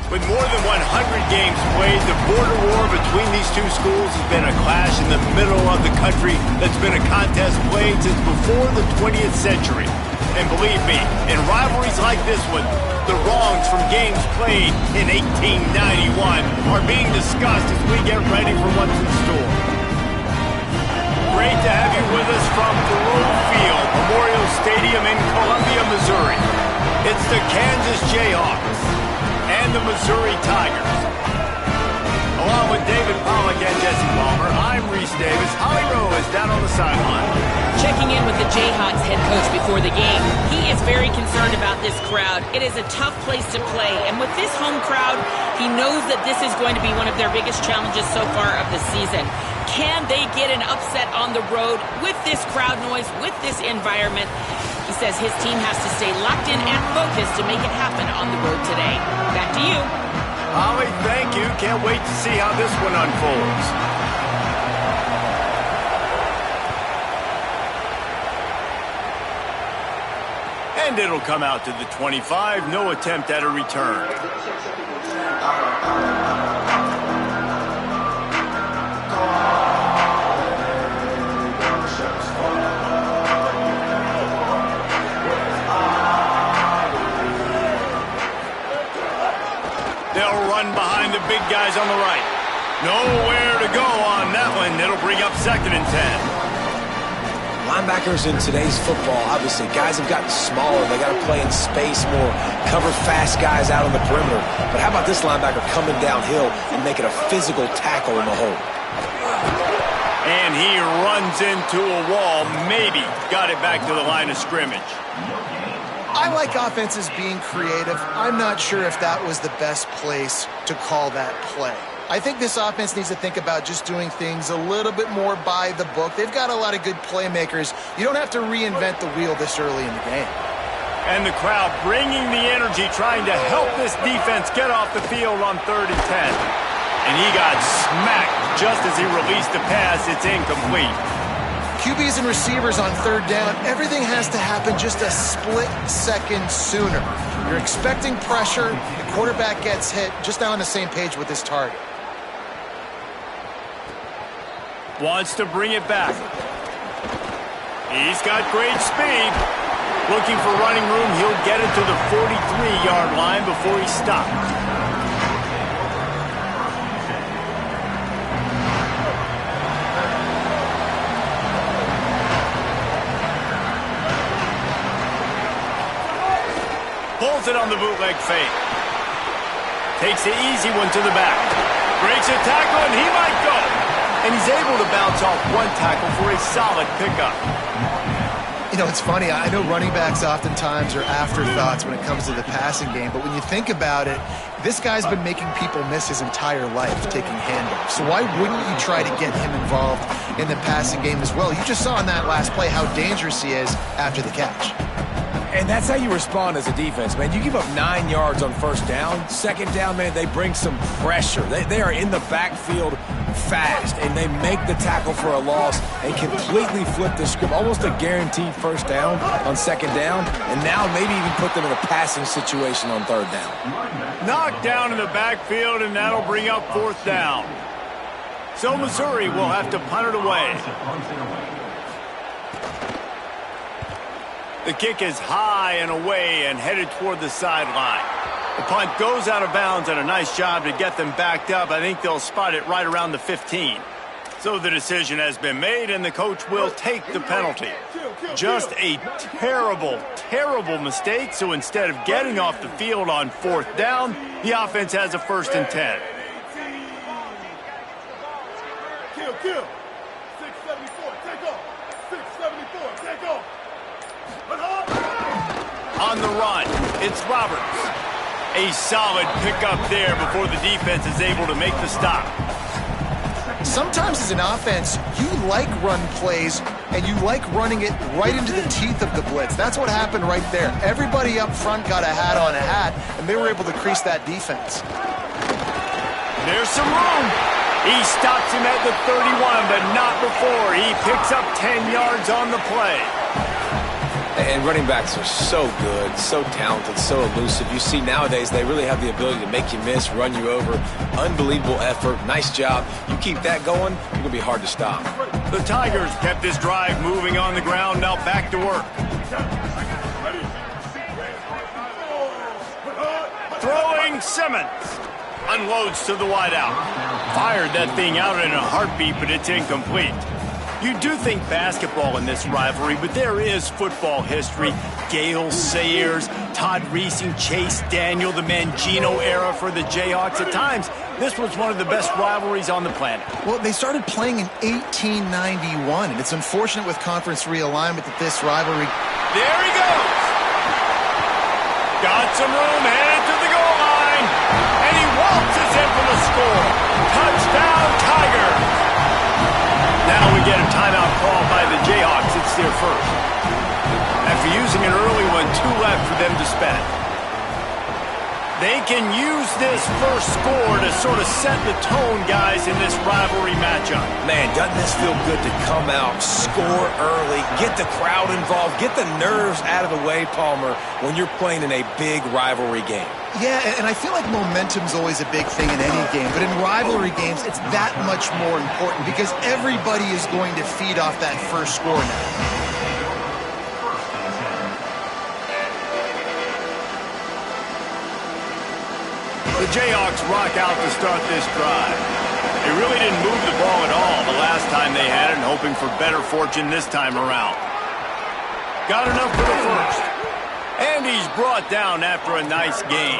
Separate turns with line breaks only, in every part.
With more than 100 games played, the border war between these two schools has been a clash in the middle of the country that's been a contest played since before the 20th century. And believe me, in rivalries like this one, the wrongs from games played in 1891 are being discussed as we get ready for what's in store. Great to have you with us from Thoreau Field, Memorial Stadium in Columbia, Missouri. It's the Kansas Jayhawks and the Missouri Tigers. Along with David Pollack and Jesse Palmer, I'm Reese Davis. Holly Rowe is down on the sideline.
Checking in with the Jayhawks head coach before the game. He is very concerned about this crowd. It is a tough place to play, and with this home crowd, he knows that this is going to be one of their biggest challenges so far of the season. Can they get an upset on the road with this crowd noise, with this environment? He says his team has to stay locked in and focused to make it happen on the road today. Back to you.
Holly, thank you. Can't wait to see how this one unfolds. And it'll come out to the 25. No attempt at a return. They'll run behind the big guys on the right. Nowhere to go on that one. It'll bring up 2nd and 10.
Linebackers in today's football, obviously, guys have gotten smaller. They got to play in space more, cover fast guys out on the perimeter. But how about this linebacker coming downhill and making a physical tackle in the hole?
And he runs into a wall. Maybe got it back to the line of scrimmage.
I like offenses being creative. I'm not sure if that was the best place to call that play. I think this offense needs to think about just doing things a little bit more by the book. They've got a lot of good playmakers. You don't have to reinvent the wheel this early in the game.
And the crowd bringing the energy, trying to help this defense get off the field on 3rd and 10. And he got smacked just as he released the pass. It's incomplete.
QBs and receivers on 3rd down, everything has to happen just a split second sooner. You're expecting pressure, the quarterback gets hit, just not on the same page with his target.
Wants to bring it back. He's got great speed. Looking for running room, he'll get it to the 43-yard line before he stops. Pulls it on the bootleg fake. Takes the easy one to the back. Breaks a tackle, and he might go. And he's able to bounce off one tackle for a solid pickup.
You know, it's funny. I know running backs oftentimes are afterthoughts when it comes to the passing game, but when you think about it, this guy's been making people miss his entire life taking handoffs. So why wouldn't you try to get him involved in the passing game as well? You just saw in that last play how dangerous he is after the catch.
And that's how you respond as a defense, man. You give up 9 yards on 1st down. 2nd down, man, they bring some pressure. They are in the backfield fast, and they make the tackle for a loss and completely flip the script. Almost a guaranteed 1st down on 2nd down, and now maybe even put them in a passing situation on 3rd down.
Knocked down in the backfield, and that'll bring up 4th down. So Missouri will have to punt it away. The kick is high and away and headed toward the sideline. The punt goes out of bounds, and a nice job to get them backed up. I think they'll spot it right around the 15. So the decision has been made, and the coach will take the penalty. Just a terrible, terrible mistake. So instead of getting off the field on 4th down, the offense has a 1st and 10.
Kill. 674, take off. 674, take off.
On the run, it's Roberts. A solid pickup there before the defense is able to make the stop.
Sometimes as an offense, you like run plays, and you like running it right into the teeth of the blitz. That's what happened right there. Everybody up front got a hat on a hat, and they were able to crease that defense.
There's some room. He stops him at the 31, but not before. He picks up 10 yards on the play.
And running backs are so good, so talented, so elusive. You see nowadays they really have the ability to make you miss, run you over. Unbelievable effort. Nice job. You keep that going, you're going to be hard to stop.
The Tigers kept this drive moving on the ground. Now back to work. Throwing Simmons. Unloads to the wideout. Fired that thing out in a heartbeat, but it's incomplete. You do think basketball in this rivalry, but there is football history. Gale Sayers, Todd Reesing, Chase Daniel, the Mangino era for the Jayhawks. At times, this was one of the best rivalries on the planet.
Well, they started playing in 1891, and it's unfortunate with conference realignment that this rivalry...
There he goes! Got some room, headed to the goal line, and he waltzes in for the score. Touchdown, Tigers! Now we get a timeout call by the Jayhawks. It's their first. After using an early one, 2 left for them to spend. They can use this first score to sort of set the tone, guys, in this rivalry matchup.
Man, doesn't this feel good to come out, score early, get the crowd involved, get the nerves out of the way, Palmer, when you're playing in a big rivalry game?
Yeah, and I feel like momentum's always a big thing in any game, but in rivalry games, it's that much more important because everybody is going to feed off that first score now.
The Jayhawks rock out to start this drive. They really didn't move the ball at all the last time they had it, and hoping for better fortune this time around. Got enough for the first. And he's brought down after a nice gain.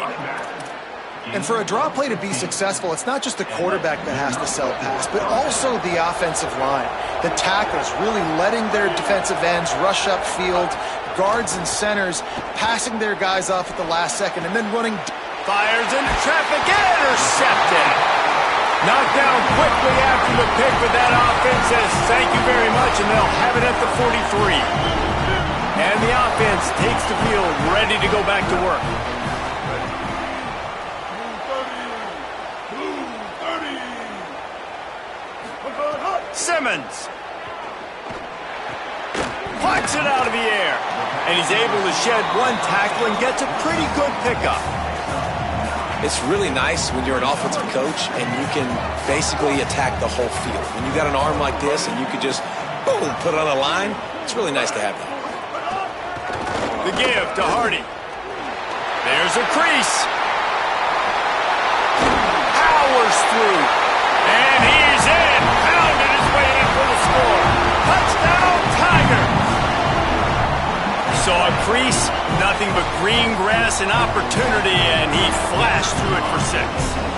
And for a draw play to be successful, it's not just the quarterback that has to sell pass, but also the offensive line. The tackles really letting their defensive ends rush upfield, guards and centers passing their guys off at the last second, and then running...
Fires into traffic, intercepted. Knocked down quickly after the pick, but that offense says thank you very much, and they'll have it at the 43. And the offense takes the field, ready to go back to work. Simmons. Plucks it out of the air. And he's able to shed one tackle and gets a pretty good pickup.
It's really nice when you're an offensive coach and you can basically attack the whole field. When you got an arm like this and you could just, boom, put it on a line, it's really nice to have that.
The give to Hardy. There's a crease. Powers through. And he's in. Pounded his way in for the score. Touchdown, Tigers. Saw a crease, nothing but green grass and opportunity, and he flashed through it for 6.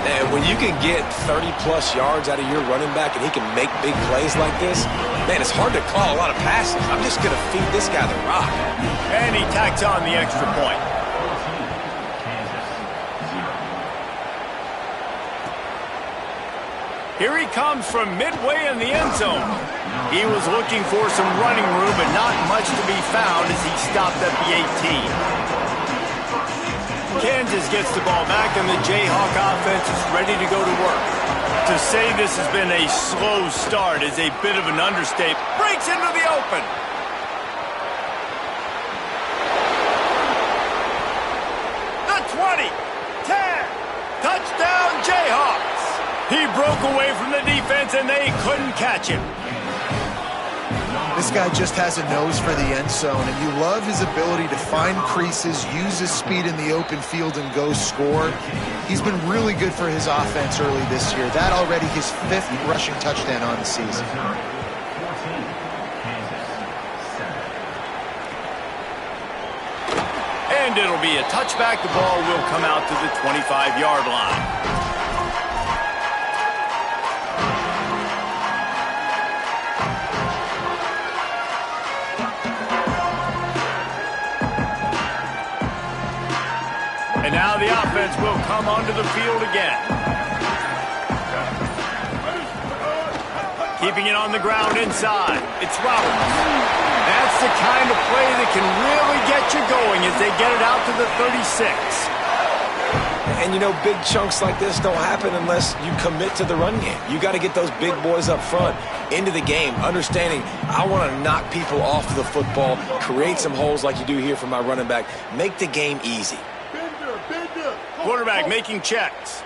And when you can get 30-plus yards out of your running back and he can make big plays like this, man, it's hard to call a lot of passes. I'm just going to feed this guy the rock.
And he tacks on the extra point. Here he comes from midway in the end zone. He was looking for some running room, but not much to be found as he stopped at the 18. Kansas gets the ball back, and the Jayhawk offense is ready to go to work. To say this has been a slow start is a bit of an understatement. Breaks into the open. The 20, 10, touchdown Jayhawks. He broke away from the defense, and they couldn't catch him.
This guy just has a nose for the end zone, and you love his ability to find creases, use his speed in the open field, and go score. He's been really good for his offense early this year. That already his 5th rushing touchdown on the season.
And it'll be a touchback. The ball will come out to the 25-yard line. And now the offense will come onto the field again. Keeping it on the ground inside. It's Roberts. That's the kind of play that can really get you going as they get it out to the 36.
And, you know, big chunks like this don't happen unless you commit to the run game. You got to get those big boys up front into the game, understanding I want to knock people off the football, create some holes like you do here for my running back, make the game easy.
Quarterback making checks.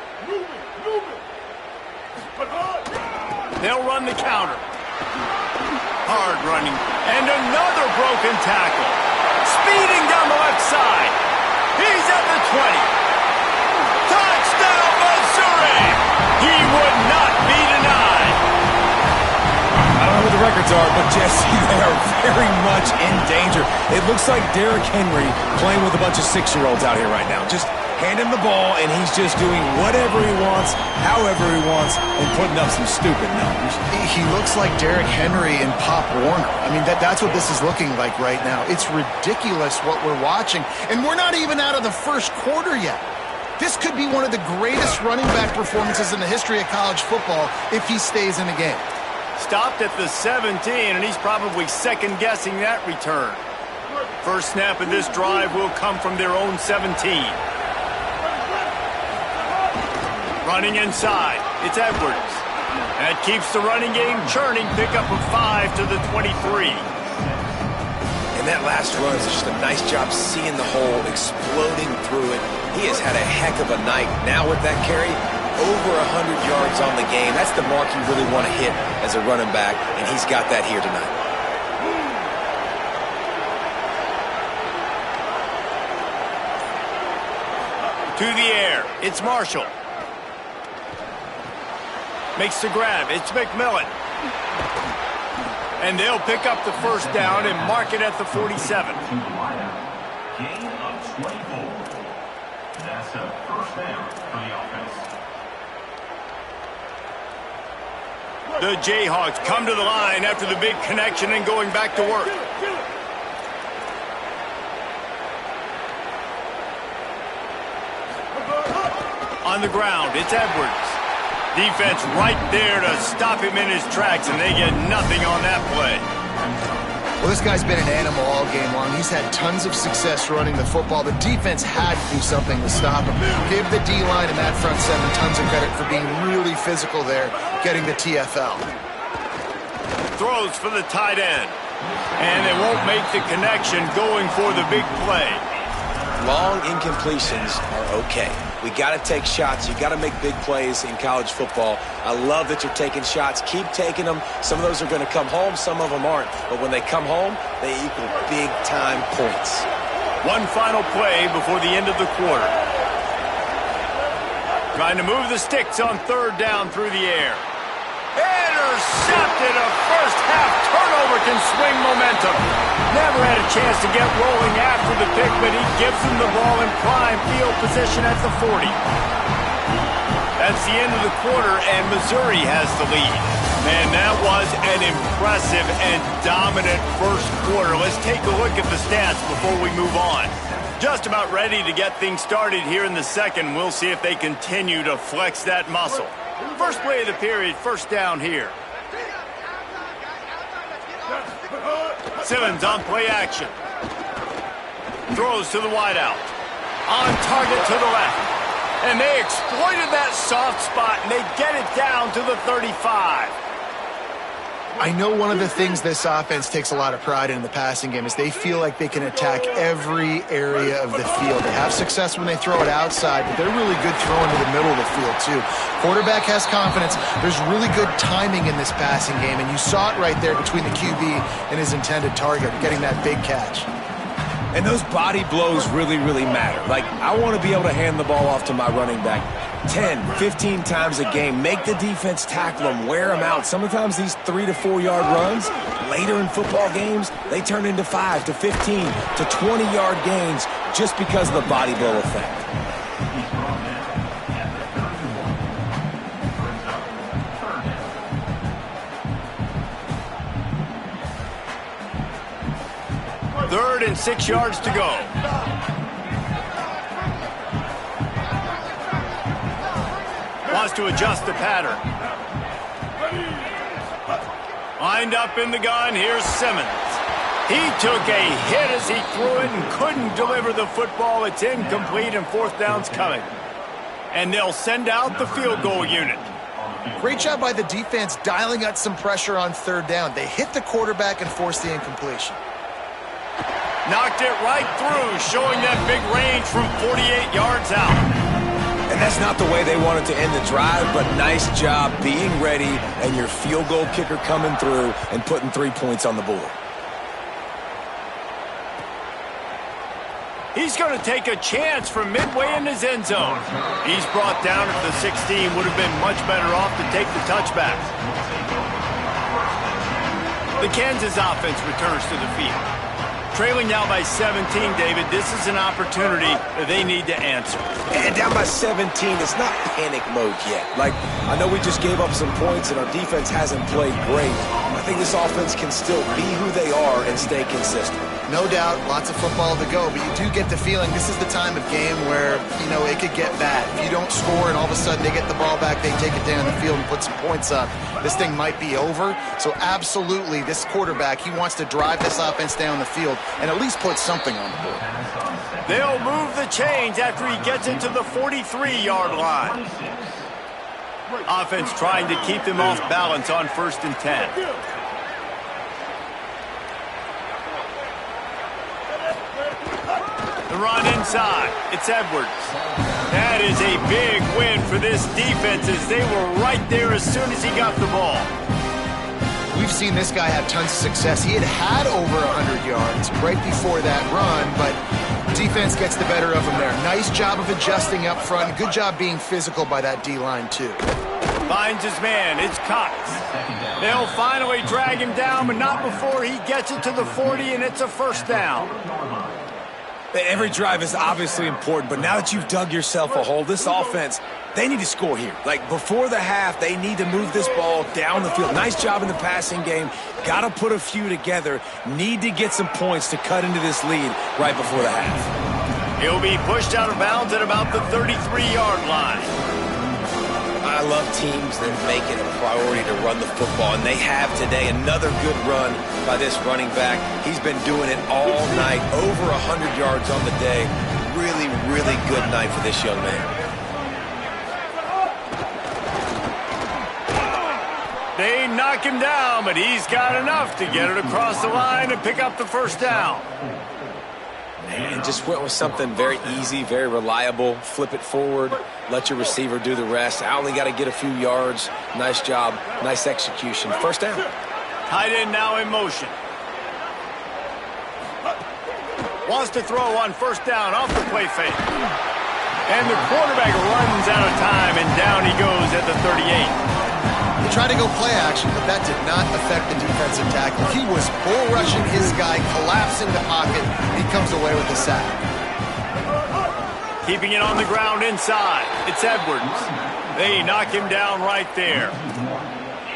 They'll run the counter. Hard running. And another broken tackle. Speeding down the left side. He's at the 20. Touchdown, Missouri! He would not be denied.
I don't know what the records are, but Jesse, they are very much in danger. It looks like Derrick Henry playing with a bunch of 6-year-olds out here right now. Just hand him the ball, and he's just doing whatever he wants, however he wants, and putting up some stupid numbers.
He looks like Derrick Henry and Pop Warner. I mean, that's what this is looking like right now. It's ridiculous what we're watching, and we're not even out of the first quarter yet. This could be one of the greatest running back performances in the history of college football if he stays in the game.
Stopped at the 17, and he's probably second-guessing that return. First snap of this drive will come from their own 17. Running inside, it's Edwards. That keeps the running game churning. Pickup of 5 to the 23.
And that last run is just a nice job seeing the hole, exploding through it. He has had a heck of a night. Now with that carry, over 100 yards on the game. That's the mark you really want to hit as a running back, and he's got that here tonight.
To the air, it's Marshall. Makes the grab, it's McMillan. And they'll pick up the first down and mark it at the 47.
Gain of 24. That's a first down for the offense.
The Jayhawks come to the line after the big connection and going back to work. On the ground, it's Edwards. Defense right there to stop him in his tracks, and they get nothing on that play.
Well, this guy's been an animal all game long. He's had tons of success running the football. The defense had to do something to stop him. Give the D-line and that front seven tons of credit for being really physical there, getting the TFL.
Throws for the tight end. And they won't make the connection going for the big play.
Long incompletions are okay. We got to take shots. You got to make big plays in college football. I love that you're taking shots. Keep taking them. Some of those are going to come home. Some of them aren't. But when they come home, they equal big-time points.
One final play before the end of the quarter. Trying to move the sticks on third down through the air. Intercepted. A first-half turnover can swing momentum. Never had a chance to get rolling after the pick, but he gives them the ball in prime field position at the 40. That's the end of the quarter, and Missouri has the lead. Man, that was an impressive and dominant first quarter. Let's take a look at the stats before we move on. Just about ready to get things started here in the second. We'll see if they continue to flex that muscle. First play of the period, first down here. Simmons on play action. Throws to the wideout. On target to the left. And they exploited that soft spot, and they get it down to the 35.
I know one of the things this offense takes a lot of pride in the passing game is they feel like they can attack every area of the field. They have success when they throw it outside, but they're really good throwing to the middle of the field, too. Quarterback has confidence. There's really good timing in this passing game, and you saw it right there between the QB and his intended target, getting that big catch.
And those body blows really, really matter. Like, I want to be able to hand the ball off to my running back 10, 15 times a game. Make the defense tackle them, wear them out. Sometimes these 3 to 4 yard runs, later in football games, they turn into 5 to 15 to 20 yard gains just because of the body blow effect.
Third and 6 yards to go. Wants to adjust the pattern. Lined up in the gun, here's Simmons. He took a hit as he threw it and couldn't deliver the football. It's incomplete and fourth down's coming. And they'll send out the field goal unit.
Great job by the defense dialing out some pressure on third down. They hit the quarterback and forced the incompletion.
Knocked it right through, showing that big range from 48 yards out.
And that's not the way they wanted to end the drive, but nice job being ready and your field goal kicker coming through and putting 3 points on the board.
He's going to take a chance from midway in his end zone. He's brought down at the 16. Would have been much better off to take the touchback. The Kansas offense returns to the field. Trailing now by 17, David. This is an opportunity that they need to answer.
And down by 17, it's not panic mode yet. Like, I know we just gave up some points and our defense hasn't played great. I think this offense can still be who they are and stay consistent.
No doubt, lots of football to go, but you do get the feeling this is the time of game where, you know, it could get bad. If you don't score and all of a sudden they get the ball back, they take it down the field and put some points up, this thing might be over. So absolutely, this quarterback, he wants to drive this offense down the field and at least put something on the board.
They'll move the chains after he gets into the 43-yard line. Offense trying to keep them off balance on 1st and 10. The run inside. It's Edwards. That is a big win for this defense as they were right there as soon as he got the ball.
We've seen this guy have tons of success. He had over 100 yards right before that run, but defense gets the better of him there. Nice job of adjusting up front. Good job being physical by that D-line, too.
Finds his man. It's Cox. They'll finally drag him down, but not before he gets it to the 40, and it's a 1st down.
Every drive is obviously important, but now that you've dug yourself a hole, this offense, they need to score here. Like, before the half, they need to move this ball down the field. Nice job in the passing game. Got to put a few together. Need to get some points to cut into this lead right before the half.
He'll be pushed out of bounds at about the 33-yard line.
I love teams that make it a priority to run the football, and they have today. Another good run by this running back. He's been doing it all night, over 100 yards on the day. Really, really good night for this young man.
They knock him down, but he's got enough to get it across the line and pick up the 1st down.
And just went with something very easy, very reliable. Flip it forward, let your receiver do the rest. I only got to get a few yards. Nice job, nice execution. 1st down.
Tight end now in motion. Wants to throw on 1st down off the play fake. And the quarterback runs out of time, and down he goes at the 38.
He tried to go play action, but that did not affect the defensive tackle. He was bull rushing his guy, collapsing the pocket. He comes away with the sack.
Keeping it on the ground inside. It's Edwards. They knock him down right there.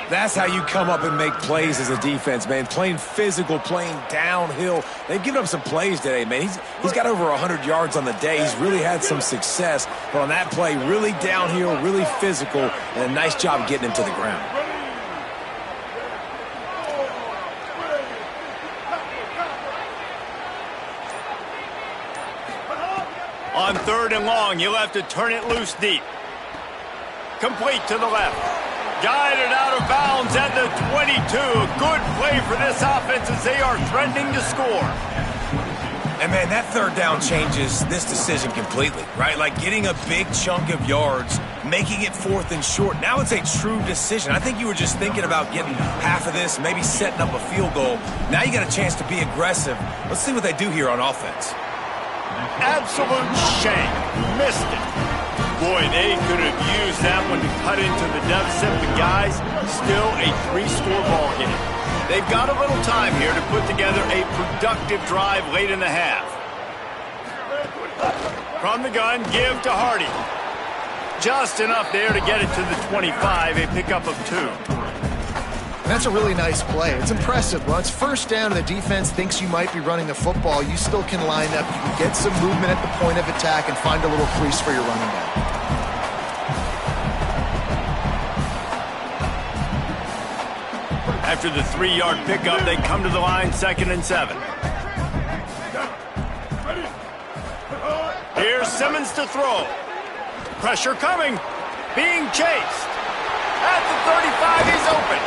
That's how you come up and make plays as a defense, man. Playing physical, playing downhill. They've given up some plays today, man. He's got over 100 yards on the day. He's really had some success. But on that play, really downhill, really physical, and a nice job getting him to the ground.
On 3rd and long, you'll have to turn it loose deep. Complete to the left. Guided out of bounds at the 22. Good play for this offense as they are threatening to score.
And, man, that 3rd down changes this decision completely, right? Like getting a big chunk of yards, making it 4th and short. Now it's a true decision. I think you were just thinking about getting half of this, maybe setting up a field goal. Now you got a chance to be aggressive. Let's see what they do here on offense.
Absolute shank. Missed it. Boy, they could have used that one to cut into the deficit, but guys, still a 3-score ball game. They've got a little time here to put together a productive drive late in the half. From the gun, give to Hardy. Just enough there to get it to the 25, a pickup of 2.
And that's a really nice play. It's impressive. Well, it's 1st down and the defense thinks you might be running the football. You still can line up. You can get some movement at the point of attack and find a little crease for your running back.
After the 3-yard pickup, they come to the line 2nd and 7. Here's Simmons to throw. Pressure coming. Being chased. At the 35, he's open.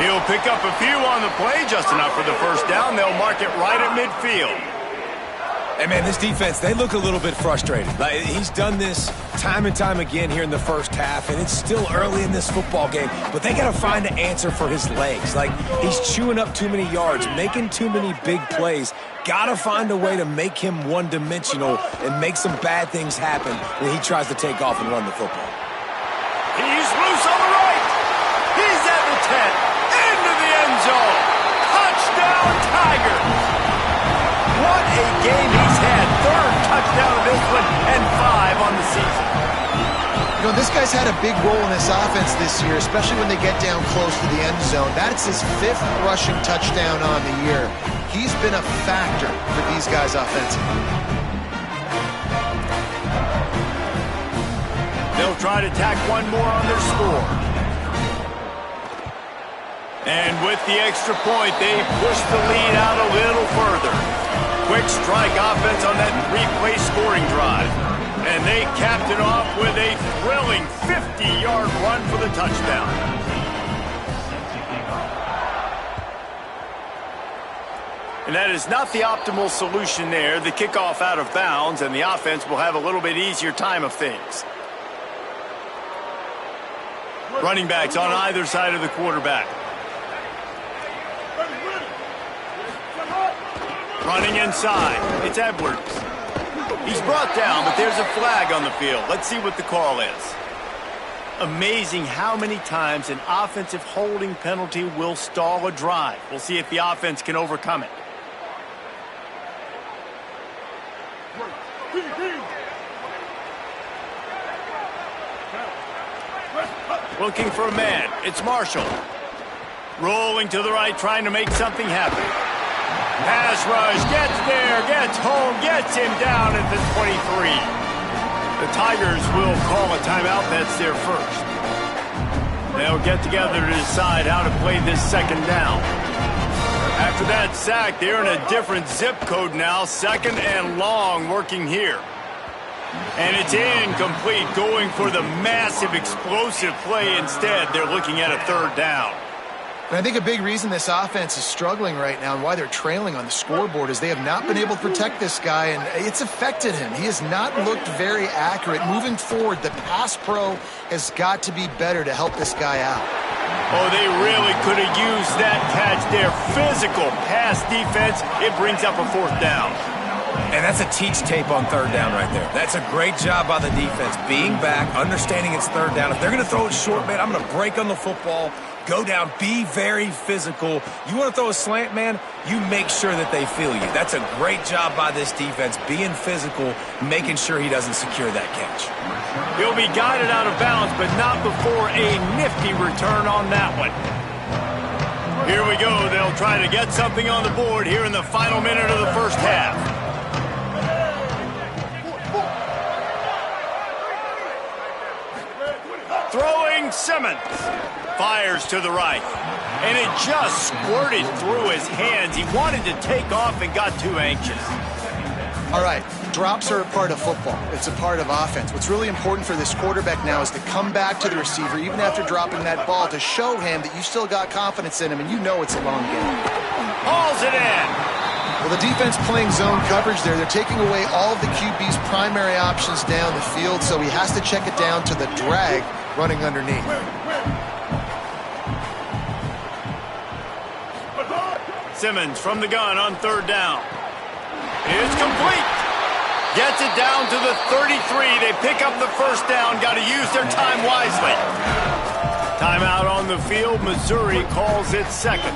He'll pick up a few on the play, just enough for the first down. They'll mark it right at midfield.
Hey, man, this defense, they look a little bit frustrated. Like, he's done this time and time again here in the first half, and it's still early in this football game, but they got to find an answer for his legs. Like, he's chewing up too many yards, making too many big plays. Got to find a way to make him one-dimensional and make some bad things happen when he tries to take off and run the football.
He's loose on the right. He's at the 10. Into the end zone. Touchdown, Tigers. What a game he's had. Third touchdown of this one and 5 on the season.
You know, this guy's had a big role in this offense this year, especially when they get down close to the end zone. That's his 5th rushing touchdown on the year. He's been a factor for these guys offensively.
They'll try to tack one more on their score. And with the extra point, they push the lead out a little further. Quick strike offense on that 3-play scoring drive. And they capped it off with a thrilling 50-yard run for the touchdown. And that is not the optimal solution there. The kickoff out of bounds, and the offense will have a little bit easier time of things. Running backs on either side of the quarterback. Running inside. It's Edwards. He's brought down, but there's a flag on the field. Let's see what the call is. Amazing how many times an offensive holding penalty will stall a drive. We'll see if the offense can overcome it. Looking for a man. It's Marshall. Rolling to the right, trying to make something happen. Pass rush, gets there, gets home, gets him down at the 23. The Tigers will call a timeout. That's their first. They'll get together to decide how to play this second down. After that sack, they're in a different zip code now. Second and long working here. And it's incomplete, going for the massive explosive play instead. They're looking at a third down.
And I think a big reason this offense is struggling right now and why they're trailing on the scoreboard is they have not been able to protect this guy, and it's affected him. He has not looked very accurate. Moving forward, the pass pro has got to be better to help this guy out.
Oh, they really could have used that catch there. Physical pass defense. It brings up a fourth down.
And that's a teach tape on third down right there. That's a great job by the defense. Being back, understanding it's third down. If they're going to throw it short, man, I'm going to break on the football, go down, be very physical. You want to throw a slant, man, you make sure that they feel you. That's a great job by this defense, being physical, making sure he doesn't secure that catch.
He'll be guided out of bounds, but not before a nifty return on that one. Here we go. They'll try to get something on the board here in the final minute of the first half. Throwing Simmons. Fires to the right. And it just squirted through his hands. He wanted to take off and got too anxious.
All right, drops are a part of football. It's a part of offense. What's really important for this quarterback now is to come back to the receiver, even after dropping that ball, to show him that you still got confidence in him and you know it's a long game.
Hauls it in.
Well, the defense playing zone coverage there. They're taking away all of the QB's primary options down the field, so he has to check it down to the drag running underneath.
Simmons from the gun on third down. It's complete. Gets it down to the 33. They pick up the first down. Got to use their time wisely. Timeout on the field. Missouri calls it second.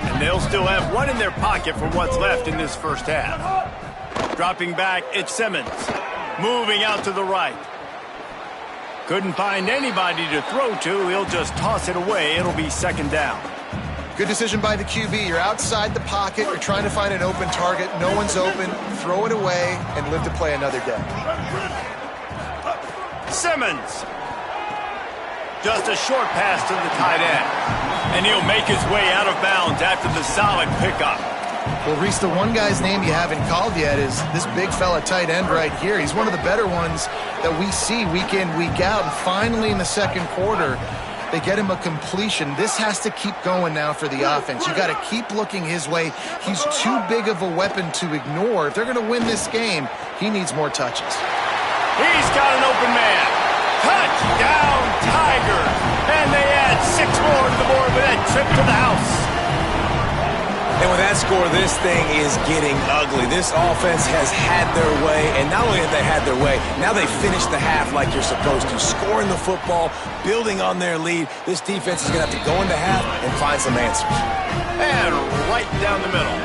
And they'll still have one in their pocket for what's left in this first half. Dropping back, it's Simmons. Moving out to the right. Couldn't find anybody to throw to. He'll just toss it away. It'll be second down.
Good decision by the QB. You're outside the pocket. You're trying to find an open target. No one's open. Throw it away and live to play another day.
Simmons. Just a short pass to the tight end. And he'll make his way out of bounds after the solid pickup.
Well, Reese, the one guy's name you haven't called yet is this big fella tight end right here. He's one of the better ones that we see week in, week out. And finally, in the second quarter, they get him a completion. This has to keep going now for the offense. You got to keep looking his way. He's too big of a weapon to ignore. If they're going to win this game, he needs more touches.
He's got an open man. Touchdown, Tigers. And they add 6 more to the board with that trip to the house.
And with that score, this thing is getting ugly. This offense has had their way, and not only have they had their way, now they finish the half like you're supposed to, scoring the football, building on their lead. This defense is going to have to go into half and find some answers.
And right down the middle.